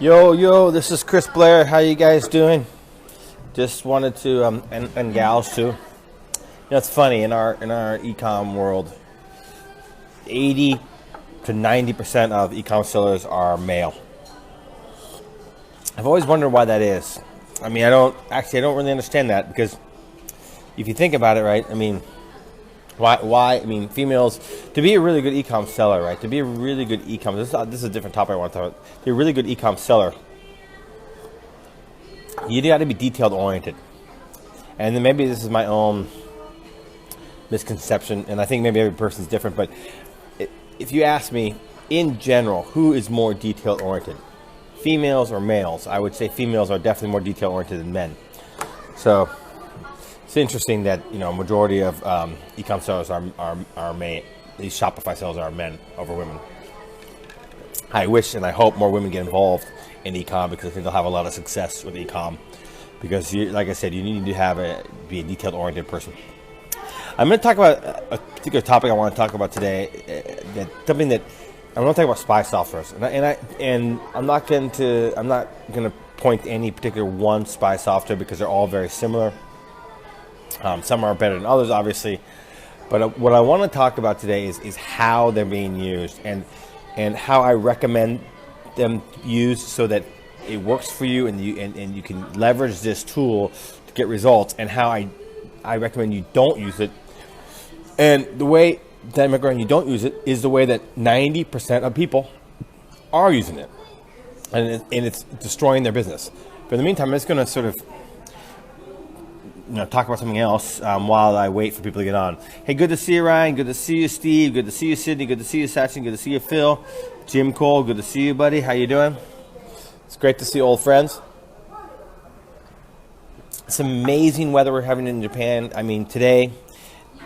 Yo, this is Chris Blair. How you guys doing? Just wanted to, and gals too. It's funny, in our e-com world, 80 to 90% of e-com sellers are male. I've always wondered why that is. I mean, I don't really understand that, because if you think about it, right, I mean, why? I mean, females, to be a really good e-com seller, right? To be a really good e-com, this is a different topic I want to talk about. To be a really good e-com seller, you got to be detailed oriented. And then maybe this is my own misconception, and I think maybe every person's different, but if you ask me, in general, who is more detail oriented, females or males? I would say females are definitely more detail oriented than men. So it's interesting that, you know, majority of e-com sellers are male. These Shopify sellers are men over women. I wish and I hope more women get involved in e-com, because I think they'll have a lot of success with e-com, because like I said, you need to be a detailed oriented person. I'm going to talk about a particular topic I want to talk about today. Something that I want to talk about: spy softwares, and I'm not going to point to any particular one spy software, because they're all very similar. Some are better than others, obviously, but what I want to talk about today is how they're being used, and how I recommend them used so that it works for you, and you can leverage this tool to get results, and how I recommend you don't use it. And the way that I recommend you don't use it is the way that 90% of people are using it, and it's destroying their business. But in the meantime, I'm just going to sort of talk about something else while I wait for people to get on. Hey, good to see you, Ryan. Good to see you, Steve. Good to see you, Sydney. Good to see you, Sachin. Good to see you, Phil. Jim Cole, good to see you, buddy. How you doing? It's great to see old friends. It's amazing weather we're having in Japan. I mean, today,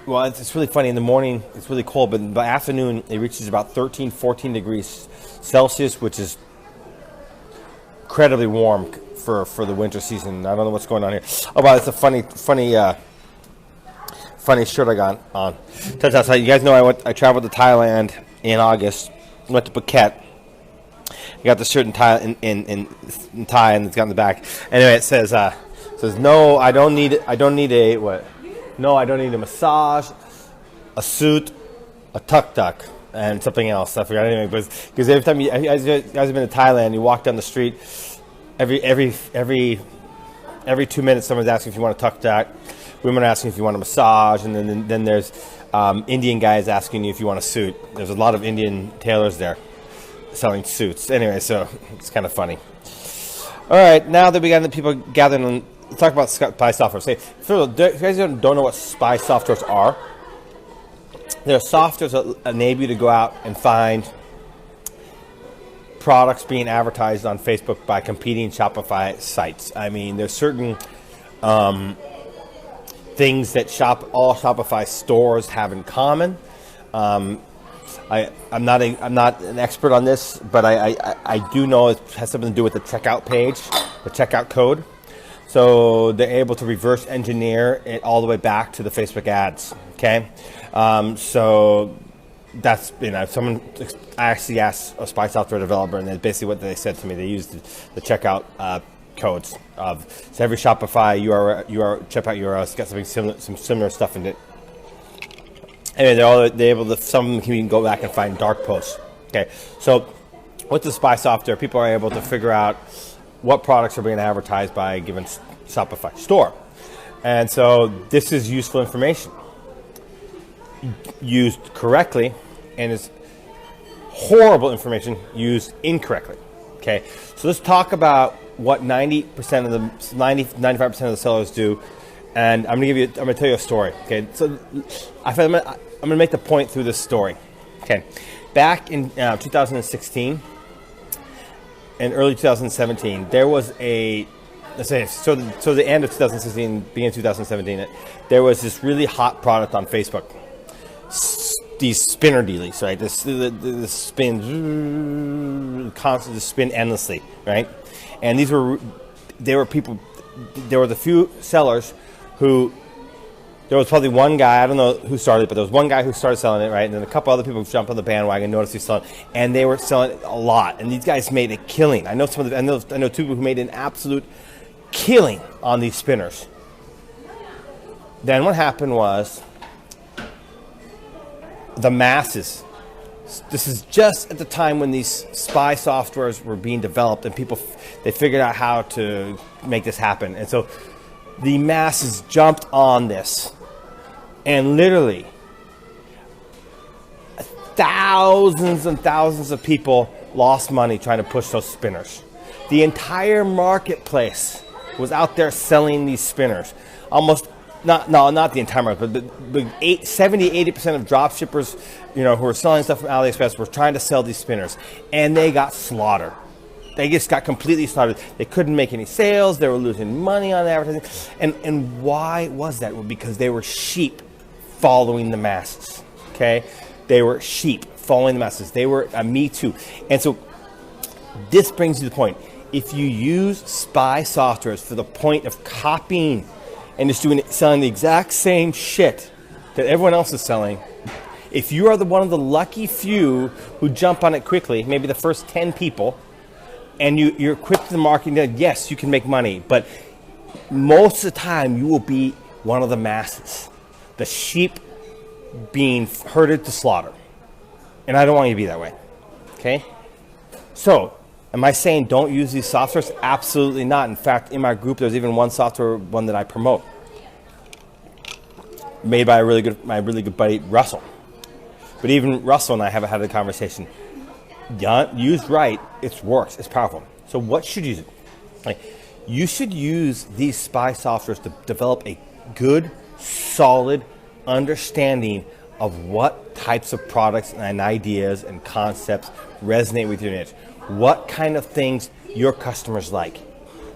well, it's really funny. In the morning, it's really cold, but by afternoon, it reaches about 13, 14 degrees Celsius, which is incredibly warm for the winter season. I don't know what's going on here. Oh, wow, it's a funny shirt I got on. So you guys know I traveled to Thailand in August. Went to Phuket. I got the shirt in Thai, in Thai, and it's got in the back. Anyway, it says no, I don't need a what? No, I don't need a massage, a suit, a tuk-tuk, and something else. I forgot anyway, because every time you guys have been to Thailand, you walk down the street, every 2 minutes someone's asking if you want a tuk-tuk. Women are asking if you want a massage, and then there's Indian guys asking you if you want a suit. There's a lot of Indian tailors there selling suits. Anyway, so it's kind of funny. All right, now that we got the people gathering, let's talk about spy software. Say, Phil, you guys don't know what spy softwares are? They're softwares that enable you to go out and find products being advertised on Facebook by competing Shopify sites. I mean, there's certain things that all Shopify stores have in common. I'm not an expert on this, but I do know it has something to do with the checkout page, the checkout code. So they're able to reverse engineer it all the way back to the Facebook ads. Okay, so that's, someone, I actually asked a spy software developer, and that's basically what they said to me. They used the checkout codes of, so every Shopify checkout URL's got some similar stuff in it. Anyway, they're able to, some of them can even go back and find dark posts. Okay, so with the spy software, people are able to figure out what products are being advertised by a given Shopify store, and so this is useful information used correctly, and is horrible information used incorrectly. Okay, so let's talk about what 95% of the sellers do, and I'm going to tell you a story. Okay, so I'm going to make the point through this story. Okay, back in 2016 and early 2017, there was the end of 2016, beginning of 2017, there was this really hot product on Facebook. These spinner dealies, right? The spin, constantly spin endlessly, right? And there were the few sellers who there was probably one guy, I don't know who started it, but there was one guy who started selling it, right? And then a couple other people jumped on the bandwagon, noticed he was selling it, and they were selling it a lot. And these guys made a killing. I know I know two people who made an absolute killing on these spinners. Then what happened was the masses. This is just at the time when these spy softwares were being developed, and people, they figured out how to make this happen. And so the masses jumped on this, and literally thousands and thousands of people lost money trying to push those spinners. The entire marketplace was out there selling these spinners. Almost, not the entire market, but 70-80% of drop shippers, who were selling stuff from AliExpress were trying to sell these spinners, and they got slaughtered. They just got completely slaughtered. They couldn't make any sales. They were losing money on advertising. And why was that? Well, because they were sheep following the masses. Okay, they were sheep following the masses. They were a Me Too. And so this brings you to the point. If you use spy softwares for the point of copying and just selling the exact same shit that everyone else is selling, if you are one of the lucky few who jump on it quickly, maybe the first 10 people, and you're quick to the market, yes, you can make money, but most of the time you will be one of the masses, the sheep being herded to slaughter. And I don't want you to be that way, okay? So, am I saying don't use these softwares? Absolutely not. In fact, in my group, there's even one that I promote, made by my really good buddy, Russell. But even Russell and I have had a conversation. Used right, it works. It's powerful. So what should you do? You should use these spy softwares to develop a good, solid understanding of what types of products and ideas and concepts resonate with your niche. What kind of things your customers like,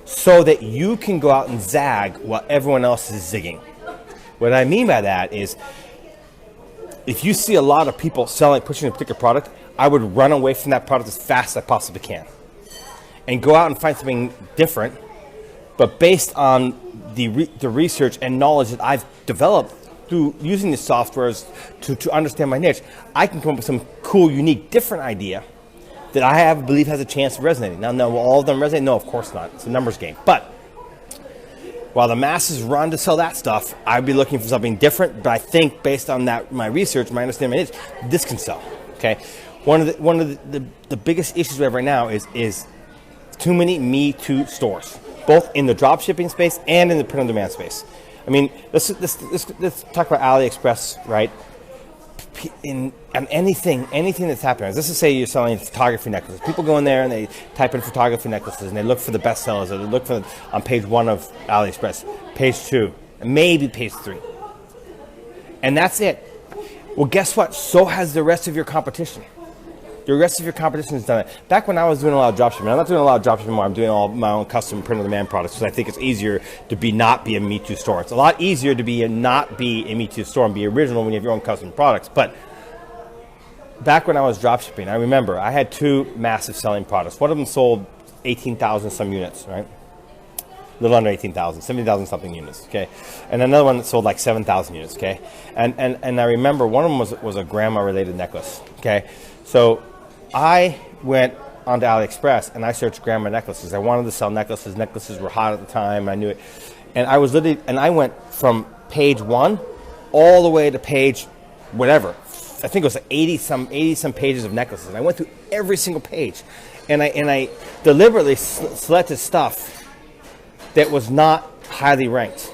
so that you can go out and zag while everyone else is zigging. What I mean by that is, if you see a lot of people pushing a particular product, I would run away from that product as fast as I possibly can and go out and find something different, but based on the research and knowledge that I've developed through using the softwares to understand my niche, I can come up with some cool, unique, different idea that I believe has a chance of resonating. Now, will all of them resonate? No, of course not. It's a numbers game. But while the masses run to sell that stuff, I'd be looking for something different. But I think based on that, my research, my understanding of my niche, this can sell. Okay. One of the biggest issues we have right now is too many Me Too stores, both in the drop shipping space and in the print on demand space. I mean, let's talk about AliExpress, right? On anything that's happening. Let's just say you're selling photography necklaces. People go in there and they type in photography necklaces and they look for the best sellers, or they look for on page 1 of AliExpress, page 2, and maybe page 3. And that's it. Well, guess what? So has the rest of your competition. The rest of your competition has done it. Back when I was doing a lot of dropshipping, I'm not doing a lot of dropshipping anymore. I'm doing all my own custom print-on-demand products because I think it's easier to not be a Me Too store. It's a lot easier to not be a Me Too store and be original when you have your own custom products. But back when I was dropshipping, I remember I had 2 massive selling products. One of them sold 18,000 some units, right? A little under 18,000, 70,000 something units, okay? And another one that sold like 7,000 units, okay? And I remember one of them was a grandma-related necklace, okay? So I went onto AliExpress and I searched grandma necklaces. I wanted to sell necklaces. Necklaces were hot at the time. I knew it. And I went from page 1 all the way to page whatever. I think it was like 80 some pages of necklaces. And I went through every single page. And I deliberately selected stuff that was not highly ranked,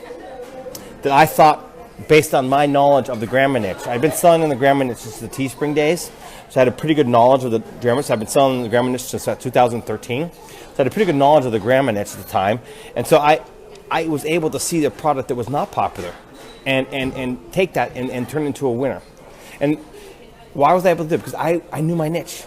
that I thought, based on my knowledge of the grandma niche. I'd been selling in the grandma niche since the Teespring days. So I had a pretty good knowledge of the grandma niche. I've been selling the grandma niche since 2013. So I had a pretty good knowledge of the grandma niche at the time. And so I was able to see the product that was not popular and take that and turn it into a winner. And why was I able to do it? Because I knew my niche.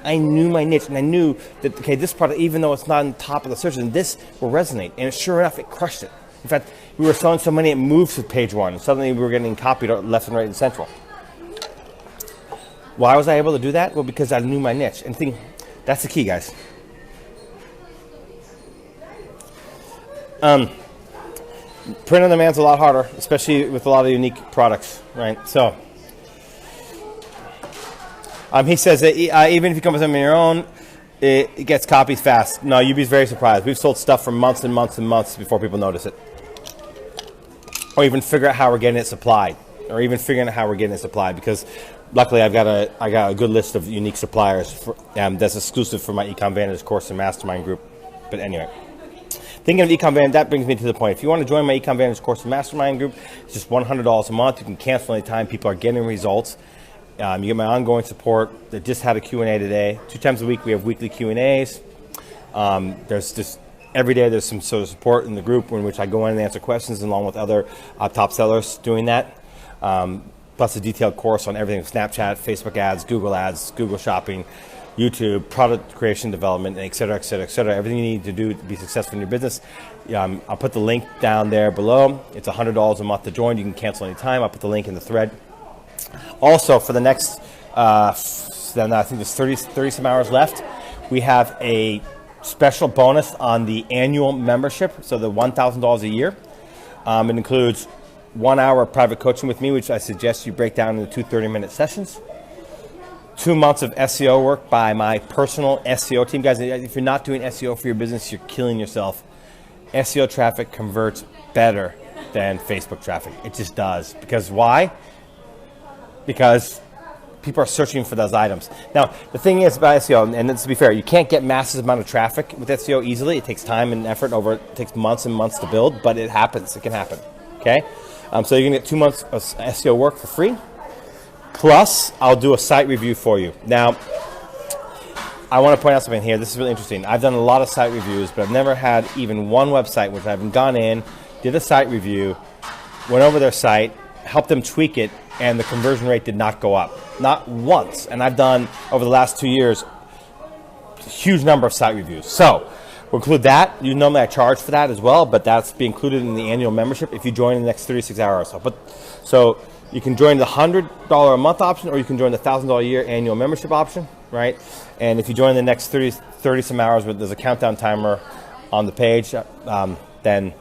I knew my niche, and I knew that, okay, this product, even though it's not on the top of the search, and this will resonate. And sure enough, it crushed it. In fact, we were selling so many, it moved to page 1. And suddenly we were getting copied left and right and central. Why was I able to do that? Well, because I knew my niche. And that's the key, guys. Print on demand's a lot harder, especially with a lot of unique products, right? So, he says that even if you come with them on your own, it gets copies fast. No, you'd be very surprised. We've sold stuff for months and months and months before people notice it. Or even figure out how we're getting it supplied. Because luckily I got a good list of unique suppliers that's exclusive for my Ecom Vantage course and mastermind group. But anyway, thinking of Ecom Vantage, that brings me to the point. If you want to join my Ecom Vantage course and mastermind group, it's just $100 a month. You can cancel anytime. People are getting results. You get my ongoing support. They just had a Q&A today. 2 times a week we have weekly Q&As. There's just every day there's some sort of support in the group in which I go in and answer questions along with other top sellers doing that. Plus a detailed course on everything: Snapchat, Facebook ads, Google Shopping, YouTube, product creation, development, et cetera, et cetera, et cetera. Everything you need to do to be successful in your business. I'll put the link down there below. It's $100 a month to join. You can cancel anytime. I'll put the link in the thread. Also, for the next, then I think there's 30 some hours left, we have a special bonus on the annual membership, so the $1,000 a year. It includes 1 hour of private coaching with me, which I suggest you break down into 2 30-minute sessions. 2 months of SEO work by my personal SEO team. Guys, if you're not doing SEO for your business, you're killing yourself. SEO traffic converts better than Facebook traffic. It just does. Because why? Because people are searching for those items. Now, the thing is about SEO, and to be fair, you can't get massive amount of traffic with SEO easily. It takes time and effort it takes months and months to build, but it happens. It can happen. Okay? So you're going to get 2 months of SEO work for free. Plus, I'll do a site review for you. Now, I want to point out something here. This is really interesting. I've done a lot of site reviews, but I've never had even one website which I've gone in, did a site review, went over their site, helped them tweak it, and the conversion rate did not go up. Not once. And I've done, over the last 2 years, a huge number of site reviews. So, we'll include that. Normally I charge for that as well, but that's be included in the annual membership if you join in the next 36 hours. So you can join the $100 a month option, or you can join the $1,000 a year annual membership option, right? And if you join the next 30 some hours, there's a countdown timer on the page, then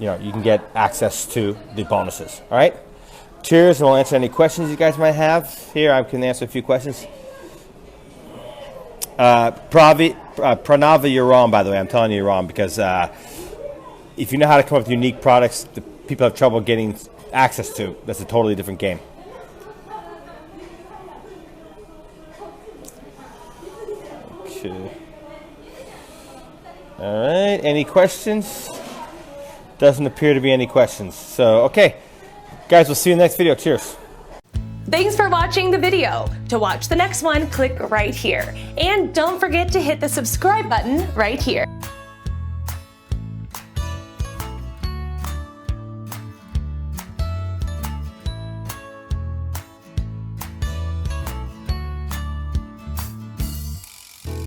you can get access to the bonuses. All right? Cheers, and we'll answer any questions you guys might have. Here, I can answer a few questions. Pranava, you're wrong, by the way. I'm telling you you're wrong, because if you know how to come up with unique products that people have trouble getting access to, that's a totally different game. Okay. All right, any questions? Doesn't appear to be any questions. So, okay. Guys, we'll see you in the next video. Cheers. Thanks for watching the video. To watch the next one, click right here. And don't forget to hit the subscribe button right here.